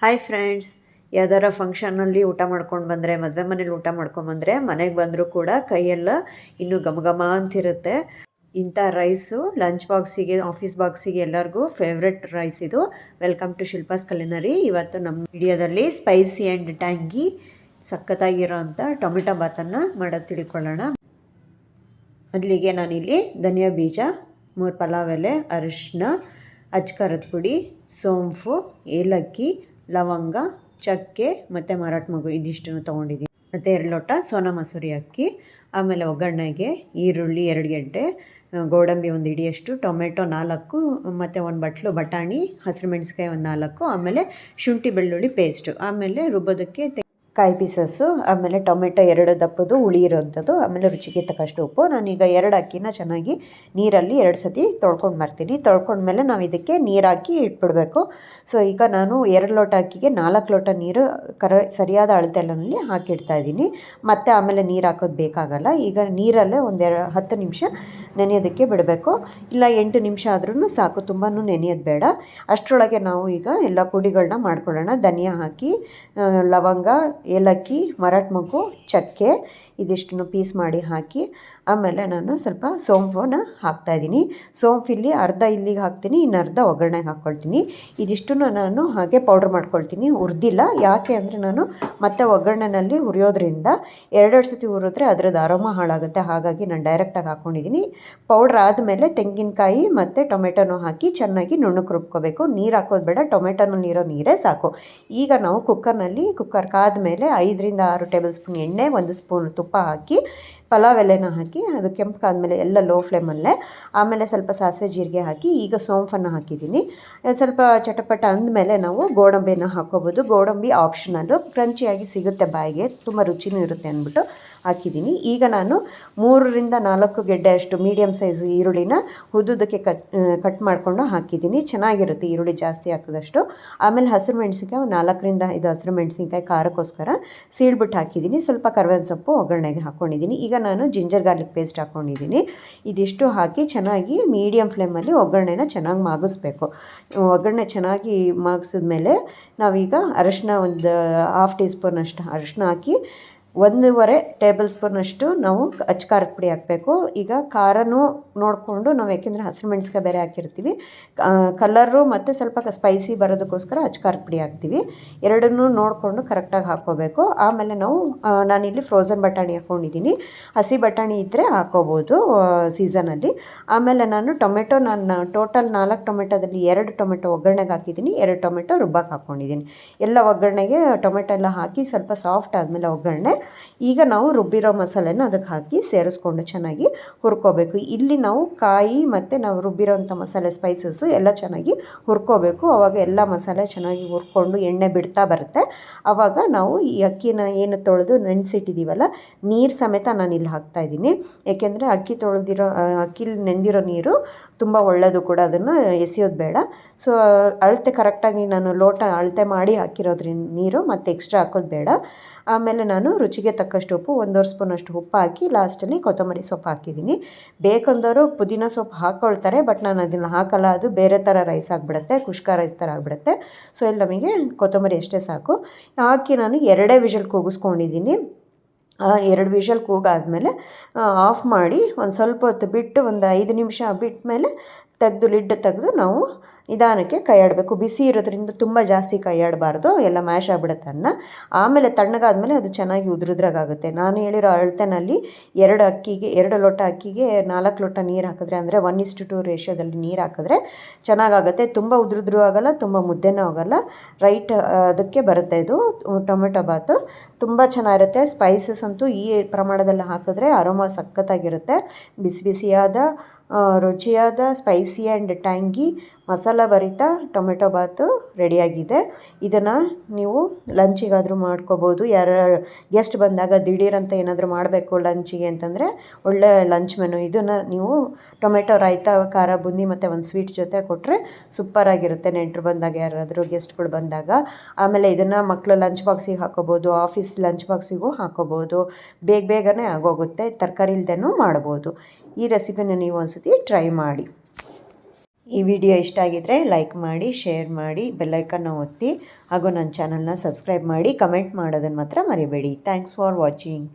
Hi friends, ಯಾವ್ದಾರ ಫಂಕ್ಷನಲ್ಲಿ ಊಟ ಮಾಡ್ಕೊಂಡು ಬಂದರೆ, ಮದುವೆ ಮನೇಲಿ ಊಟ ಮಾಡ್ಕೊಂಬಂದರೆ, ಮನೆಗೆ ಬಂದರೂ ಕೂಡ ಕೈಯೆಲ್ಲ ಇನ್ನೂ ಘಮ ಘಮ ಅಂತಿರುತ್ತೆ. ಇಂಥ ರೈಸು ಲಂಚ್ ಬಾಕ್ಸಿಗೆ, ಆಫೀಸ್ ಬಾಕ್ಸಿಗೆ ಎಲ್ಲರಿಗೂ ಫೇವ್ರೆಟ್ ರೈಸ್ ಇದು. Welcome to Shilpa's culinary. ಇವತ್ತು ನಮ್ಮ ವಿಡಿಯೋದಲ್ಲಿ ಸ್ಪೈಸಿ ಆ್ಯಂಡ್ ಟ್ಯಾಂಗಿ ಸಖತ್ತಾಗಿರೋ ಅಂಥ ಟೊಮೆಟೊ ಬಾತನ್ನು ಮಾಡೋದು ತಿಳ್ಕೊಳ್ಳೋಣ. ಮೊದಲಿಗೆ ನಾನಿಲ್ಲಿ ಧನಿಯಾ ಬೀಜ, 3 ಪಲಾವ್ ಎಲೆ, ಅರಿಶಿನ, ಅಚ್ಕಾರದ ಪುಡಿ, ಸೋಂಪು, ಏಲಕ್ಕಿ, ಲವಂಗ, ಚಕ್ಕೆ ಮತ್ತು ಮರಾಠ ಮಗು ಇದಿಷ್ಟನ್ನು ತೊಗೊಂಡಿದ್ದೀನಿ. ಮತ್ತು 2 ಲೋಟ ಸೋನಾ ಮಸೂರಿ ಅಕ್ಕಿ. ಆಮೇಲೆ ಒಗ್ಗರಣೆಗೆ ಈರುಳ್ಳಿ 2 ಗೆಡ್ಡೆ, ಗೋಡಂಬಿ 1 ಹಿಡಿಯಷ್ಟು, ಟೊಮೆಟೊ 4 ಮತ್ತು 1 ಬಟ್ಲು ಬಟಾಣಿ, ಹಸಿರು ಮೆಣಸಿಕಾಯಿ 4, ಆಮೇಲೆ ಶುಂಠಿ ಬೆಳ್ಳುಳ್ಳಿ ಪೇಸ್ಟು, ಆಮೇಲೆ ರುಬ್ಬೋದಕ್ಕೆ ಕಾಯಿ ಪೀಸಸ್ಸು, ಆಮೇಲೆ ಟೊಮೆಟೊ 2 ದಪ್ಪದು ಹುಳಿ ಇರೋಂಥದ್ದು, ಆಮೇಲೆ ರುಚಿಗೆ ತಕ್ಕಷ್ಟು ಉಪ್ಪು. ನಾನೀಗ 2 ಅಕ್ಕಿನ ಚೆನ್ನಾಗಿ ನೀರಲ್ಲಿ 2 ಸತಿ ತೊಳ್ಕೊಂಡು ಬರ್ತೀನಿ. ತೊಳ್ಕೊಂಡ್ಮೇಲೆ ನಾವು ಇದಕ್ಕೆ ನೀರು ಹಾಕಿ ಇಟ್ಬಿಡಬೇಕು. ಸೊ ಈಗ ನಾನು 2 ಲೋಟ ಅಕ್ಕಿಗೆ 4 ಲೋಟ ನೀರು ಸರಿಯಾದ ಅಳತೆಯಲ್ಲಿ ಹಾಕಿಡ್ತಾಯಿದ್ದೀನಿ. ಮತ್ತು ಆಮೇಲೆ ನೀರು ಹಾಕೋದು ಬೇಕಾಗಲ್ಲ. ಈಗ ನೀರಲ್ಲೇ 10 ನಿಮಿಷ ನೆನೆಯೋದಕ್ಕೆ ಬಿಡಬೇಕು. ಇಲ್ಲ 8 ನಿಮಿಷ ಆದ್ರೂ ಸಾಕು, ತುಂಬಾ ನೆನೆಯೋದು ಬೇಡ. ಅಷ್ಟರೊಳಗೆ ನಾವು ಈಗ ಎಲ್ಲ ಪುಡಿಗಳನ್ನ ಮಾಡ್ಕೊಳ್ಳೋಣ. ಧನಿಯಾ ಹಾಕಿ, ಲವಂಗ, ಏಲಕ್ಕಿ, ಮರಾಠ ಮಗು, ಚಕ್ಕೆ ಇದಿಷ್ಟನ್ನು ಪೀಸ್ ಮಾಡಿ ಹಾಕಿ, ಆಮೇಲೆ ನಾನು ಸ್ವಲ್ಪ ಸೋಂಪನ್ನ ಹಾಕ್ತಾಯಿದ್ದೀನಿ. ಸೋಂಪು ಇಲ್ಲಿ ಅರ್ಧ ಇಲ್ಲಿಗೆ ಹಾಕ್ತೀನಿ, ಇನ್ನು ಅರ್ಧ ಒಗ್ಗರಣೆಗೆ ಹಾಕ್ಕೊಳ್ತೀನಿ. ಇದಿಷ್ಟನ್ನು ನಾನು ಹಾಗೆ ಪೌಡ್ರ್ ಮಾಡ್ಕೊಳ್ತೀನಿ, ಹುರಿದಿಲ್ಲ. ಯಾಕೆ ಅಂದರೆ ನಾನು ಮತ್ತೆ ಒಗ್ಗರಣೆನಲ್ಲಿ ಹುರಿಯೋದ್ರಿಂದ 2 ಸತಿ ಹುರಿದ್ರೆ ಅದರದ್ದು ಅರೋಮ ಹಾಳಾಗುತ್ತೆ. ಹಾಗಾಗಿ ನಾನು ಡೈರೆಕ್ಟಾಗಿ ಹಾಕ್ಕೊಂಡಿದ್ದೀನಿ. ಪೌಡ್ರ್ ಆದಮೇಲೆ ತೆಂಗಿನಕಾಯಿ ಮತ್ತು ಟೊಮೆಟೊನೂ ಹಾಕಿ ಚೆನ್ನಾಗಿ ನುಣ್ಣಗೆ ರುಬ್ಕೋಬೇಕು. ನೀರು ಹಾಕೋದು ಬೇಡ, ಟೊಮೆಟೊನಲ್ಲಿರೋ ನೀರೇ ಸಾಕು. ಈಗ ನಾವು ಕುಕ್ಕರ್ ಕಾದ್ಮೇಲೆ 5 ರಿಂದ 6 ಟೇಬಲ್ ಸ್ಪೂನ್ ಎಣ್ಣೆ, 1 ಸ್ಪೂನ್ ತುಪ್ಪ ಹಾಕಿ, ಪಲಾವ್ ಎಲೆನ ಹಾಕಿ ಅದು ಕೆಂಪಗಾದ್ಮೇಲೆ ಎಲ್ಲ ಲೋ ಫ್ಲೇಮಲ್ಲೇ, ಆಮೇಲೆ ಸ್ವಲ್ಪ ಸಾಸಿವೆ ಜೀರಿಗೆ ಹಾಕಿ ಈಗ ಸೋಂಪನ್ನು ಹಾಕಿದ್ದೀನಿ. ಸ್ವಲ್ಪ ಚಟಪಟ ಅಂದಮೇಲೆ ನಾವು ಗೋಡಂಬಿನ ಹಾಕ್ಕೋಬೋದು. ಗೋಡಂಬಿ ಆಪ್ಷನಲ್ಲು, ಕ್ರಂಚಿಯಾಗಿ ಸಿಗುತ್ತೆ ಬಾಯಿಗೆ, ತುಂಬ ರುಚಿನೂ ಇರುತ್ತೆ ಅಂದ್ಬಿಟ್ಟು ಹಾಕಿದ್ದೀನಿ. ಈಗ ನಾನು 3 ರಿಂದ 4 ಗೆಡ್ಡೆ ಅಷ್ಟು ಮೀಡಿಯಮ್ ಸೈಜ್ ಈರುಳ್ಳಿನ ಉದ್ದುದಕ್ಕೆ ಕಟ್ ಮಾಡಿಕೊಂಡು ಹಾಕಿದ್ದೀನಿ. ಚೆನ್ನಾಗಿರುತ್ತೆ ಈರುಳ್ಳಿ ಜಾಸ್ತಿ ಹಾಕಿದಷ್ಟು. ಆಮೇಲೆ ಹಸಿರು ಮೆಣಸಿನ್ಕಾಯಿ 4 ರಿಂದ 5 ಹಸಿರು ಮೆಣಸಿನ್ಕಾಯಿ ಖಾರಕ್ಕೋಸ್ಕರ ಸೀಳ್ಬಿಟ್ಟು ಹಾಕಿದ್ದೀನಿ. ಸ್ವಲ್ಪ ಕರಿಬೇವಿನ ಸೊಪ್ಪು ಒಗ್ಗರಣೆಗೆ ಹಾಕ್ಕೊಂಡಿದ್ದೀನಿ. ಈಗ ನಾನು ಜಿಂಜರ್ ಗಾರ್ಲಿಕ್ ಪೇಸ್ಟ್ ಹಾಕ್ಕೊಂಡಿದ್ದೀನಿ. ಇದಿಷ್ಟು ಹಾಕಿ ಚೆನ್ನಾಗಿ ಮೀಡಿಯಮ್ ಫ್ಲೇಮಲ್ಲಿ ಒಗ್ಗರಣೆನ ಚೆನ್ನಾಗಿ ಮಾಗಿಸ್ಬೇಕು. ಒಗ್ಗರಣೆ ಚೆನ್ನಾಗಿ ಮಾಗಿಸಿದ್ಮೇಲೆ ನಾವೀಗ ಅರಿಶಿನ 1/2 ಟೀ ಸ್ಪೂನ್ ಅಷ್ಟು ಅರಿಶಿನ ಹಾಕಿ, 1.5 ಟೇಬಲ್ ಸ್ಪೂನಷ್ಟು ನಾವು ಅಚ್ಕಾರದ ಪುಡಿ ಹಾಕಬೇಕು. ಈಗ ಖಾರನೂ ನೋಡಿಕೊಂಡು ನಾವು, ಯಾಕೆಂದರೆ ಹಸಿರು ಮೆಣಸಿನ್ಕಾಯಿ ಬೇರೆ ಹಾಕಿರ್ತೀವಿ, ಕಲರು ಮತ್ತು ಸ್ವಲ್ಪ ಸ್ಪೈಸಿ ಬರೋದಕ್ಕೋಸ್ಕರ ಅಚ್ಕಾರದ ಪುಡಿ ಹಾಕ್ತೀವಿ. ಎರಡನ್ನೂ ನೋಡಿಕೊಂಡು ಕರೆಕ್ಟಾಗಿ ಹಾಕ್ಕೋಬೇಕು. ಆಮೇಲೆ ನಾನಿಲ್ಲಿ ಫ್ರೋಝನ್ ಬಟಾಣಿ ಹಾಕ್ಕೊಂಡಿದ್ದೀನಿ. ಹಸಿ ಬಟಾಣಿ ಇದ್ದರೆ ಹಾಕ್ಕೋಬೋದು ಸೀಸನಲ್ಲಿ. ಆಮೇಲೆ ನಾನು ಟೋಟಲ್ 4 ಟೊಮೆಟೊದಲ್ಲಿ 2 ಟೊಮೆಟೊ ಒಗ್ಗರಣೆಗೆ ಹಾಕಿದ್ದೀನಿ, 2 ಟೊಮೆಟೊ ರುಬ್ಬಕ್ಕೆ ಹಾಕ್ಕೊಂಡಿದ್ದೀನಿ. ಎಲ್ಲ ಒಗ್ಗರಣೆಗೆ ಟೊಮೆಟೊ ಎಲ್ಲ ಹಾಕಿ ಸ್ವಲ್ಪ ಸಾಫ್ಟ್ ಆದಮೇಲೆ ಒಗ್ಗರಣೆ, ಈಗ ನಾವು ರುಬ್ಬಿರೋ ಮಸಾಲೆನ ಅದಕ್ಕೆ ಹಾಕಿ ಸೇರಿಸ್ಕೊಂಡು ಚೆನ್ನಾಗಿ ಹುರ್ಕೋಬೇಕು. ಇಲ್ಲಿ ನಾವು ಕಾಯಿ ಮತ್ತು ನಾವು ರುಬ್ಬಿರೋಂಥ ಮಸಾಲೆ ಸ್ಪೈಸಸ್ಸು ಎಲ್ಲ ಚೆನ್ನಾಗಿ ಹುರ್ಕೋಬೇಕು. ಆವಾಗ ಎಲ್ಲ ಮಸಾಲೆ ಚೆನ್ನಾಗಿ ಹುರ್ಕೊಂಡು ಎಣ್ಣೆ ಬಿಡ್ತಾ ಬರುತ್ತೆ. ಆವಾಗ ನಾವು ಈ ಅಕ್ಕಿನ ಏನು ತೊಳೆದು ನೆನೆಸಿಟ್ಟಿದ್ದೀವಲ್ಲ, ನೀರು ಸಮೇತ ನಾನು ಇಲ್ಲಿ ಹಾಕ್ತಾಯಿದ್ದೀನಿ. ಏಕೆಂದರೆ ಅಕ್ಕಿಲಿ ನೆಂದಿರೋ ನೀರು ತುಂಬ ಒಳ್ಳೆಯದು ಕೂಡ, ಅದನ್ನು ಎಸೆಯೋದು ಬೇಡ. ಸೊ ಅಳತೆ ಕರೆಕ್ಟಾಗಿ ನಾನು ಲೋಟ ಅಳತೆ ಮಾಡಿ ಹಾಕಿರೋದ್ರಿಂದ ನೀರು ಮತ್ತು ಎಕ್ಸ್ಟ್ರಾ ಹಾಕೋದು ಬೇಡ. ಆಮೇಲೆ ನಾನು ರುಚಿಗೆ ತಕ್ಕಷ್ಟು ಉಪ್ಪು, 1.5 ಸ್ಪೂನಷ್ಟು ಉಪ್ಪು ಹಾಕಿ ಲಾಸ್ಟಲ್ಲಿ ಕೊತ್ತಂಬರಿ ಸೊಪ್ಪು ಹಾಕಿದ್ದೀನಿ. ಬೇಕಂದವರು ಪುದೀನ ಸೊಪ್ಪು ಹಾಕ್ಕೊಳ್ತಾರೆ, ಬಟ್ ನಾನು ಅದನ್ನು ಹಾಕಲ್ಲ. ಅದು ಬೇರೆ ಥರ ರೈಸ್ ಆಗಿಬಿಡುತ್ತೆ, ಕುಷ್ಕ ರೈಸ್ ಥರ ಆಗಿಬಿಡುತ್ತೆ. ಸೊ ಇಲ್ಲಿ ನಮಗೆ ಕೊತ್ತಂಬರಿ ಅಷ್ಟೇ ಸಾಕು. ಹಾಕಿ ನಾನು 2 ವಿಷಲ್ ಕೂಗಿಸ್ಕೊಂಡಿದ್ದೀನಿ. 2 ವಿಷಲ್ ಕೂಗಾದಮೇಲೆ ಆಫ್ ಮಾಡಿ ಒಂದು ಸ್ವಲ್ಪ ಹೊತ್ತು ಬಿಟ್ಟು, ಒಂದು 5 ನಿಮಿಷ ಬಿಟ್ಟ ಮೇಲೆ ಲಿಡ್ ತೆಗೆದು ನಾವು ನಿಧಾನಕ್ಕೆ ಕೈ ಆಡಬೇಕು. ಬಿಸಿ ಇರೋದ್ರಿಂದ ತುಂಬ ಜಾಸ್ತಿ ಕೈ ಆಡಬಾರ್ದು, ಎಲ್ಲ ಮ್ಯಾಶ್ ಆಗಿಬಿಡುತ್ತೆ ಅನ್ನ. ಆಮೇಲೆ ತಣ್ಣಗಾದ್ಮೇಲೆ ಅದು ಚೆನ್ನಾಗಿ ಉದುರುದ್ರಾಗುತ್ತೆ. ನಾನು ಹೇಳಿರೋ ಅಳತೆನಲ್ಲಿ 2 ಲೋಟ ಅಕ್ಕಿಗೆ 4 ಲೋಟ ನೀರು ಹಾಕಿದ್ರೆ, ಅಂದರೆ 1:2 ರೇಷಿಯೋದಲ್ಲಿ ನೀರು ಹಾಕಿದ್ರೆ ಚೆನ್ನಾಗಾಗುತ್ತೆ. ತುಂಬ ಉದುರುದ್ರೂ ಆಗೋಲ್ಲ, ತುಂಬ ಮುದ್ದೆನೂ ಆಗೋಲ್ಲ, ರೈಟ್ ಅದಕ್ಕೆ ಬರುತ್ತೆ. ಇದು ಟೊಮೆಟೊ ಬಾತು ತುಂಬ ಚೆನ್ನಾಗಿರುತ್ತೆ. ಸ್ಪೈಸಸ್ ಅಂತೂ ಈ ಪ್ರಮಾಣದಲ್ಲಿ ಹಾಕಿದ್ರೆ ಅರೋಮಾ ಸಖತ್ತಾಗಿರುತ್ತೆ. ಬಿಸಿ ಬಿಸಿಯಾದ ರುಚಿಯಾದ ಸ್ಪೈಸಿ ಆ್ಯಂಡ್ ಟ್ಯಾಂಗಿ ಮಸಾಲ ಭರಿತ ಟೊಮೆಟೊ ಬಾತು ರೆಡಿಯಾಗಿದೆ. ಇದನ್ನು ನೀವು ಲಂಚಿಗಾದರೂ ಮಾಡ್ಕೋಬೋದು. ಗೆಸ್ಟ್ ಬಂದಾಗ ದಿಢೀರಂತ ಏನಾದರೂ ಮಾಡಬೇಕು ಲಂಚಿಗೆ ಅಂತಂದರೆ ಒಳ್ಳೆ ಲಂಚ್ ಮೆನು. ಇದನ್ನು ನೀವು ಟೊಮೆಟೊ ರಾಯ್ತ, ಖಾರ ಬುಂದಿ ಮತ್ತು ಒಂದು ಸ್ವೀಟ್ ಜೊತೆ ಕೊಟ್ಟರೆ ಸೂಪರಾಗಿರುತ್ತೆ. ನೆಂಟರು ಬಂದಾಗ, ಯಾರಾದರೂ ಗೆಸ್ಟ್ಗಳು ಬಂದಾಗ. ಆಮೇಲೆ ಇದನ್ನು ಮಕ್ಕಳು ಲಂಚ್ ಬಾಕ್ಸಿಗೆ ಹಾಕೋಬೋದು, ಆಫೀಸ್ ಲಂಚ್ ಬಾಕ್ಸಿಗೂ ಹಾಕೋಬೋದು. ಬೇಗನೆ ಆಗೋಗುತ್ತೆ. ತರಕಾರಿ ಇಲ್ಲದೇನೂ ಮಾಡ್ಬೋದು. ಈ ರೆಸಿಪಿನ ನೀವು ಒಂದ್ಸತಿ ಟ್ರೈ ಮಾಡಿ. ಈ ವಿಡಿಯೋ ಇಷ್ಟ ಆಗಿದ್ದರೆ ಲೈಕ್ ಮಾಡಿ, ಶೇರ್ ಮಾಡಿ, ಬೆಲ್ಲೈಕನ್ನ ಒತ್ತಿ ಹಾಗೂ ನನ್ನ ಚಾನಲ್ನ ಸಬ್ಸ್ಕ್ರೈಬ್ ಮಾಡಿ, ಕಮೆಂಟ್ ಮಾಡೋದನ್ನು ಮಾತ್ರ ಮರಿಬೇಡಿ. Thanks for watching.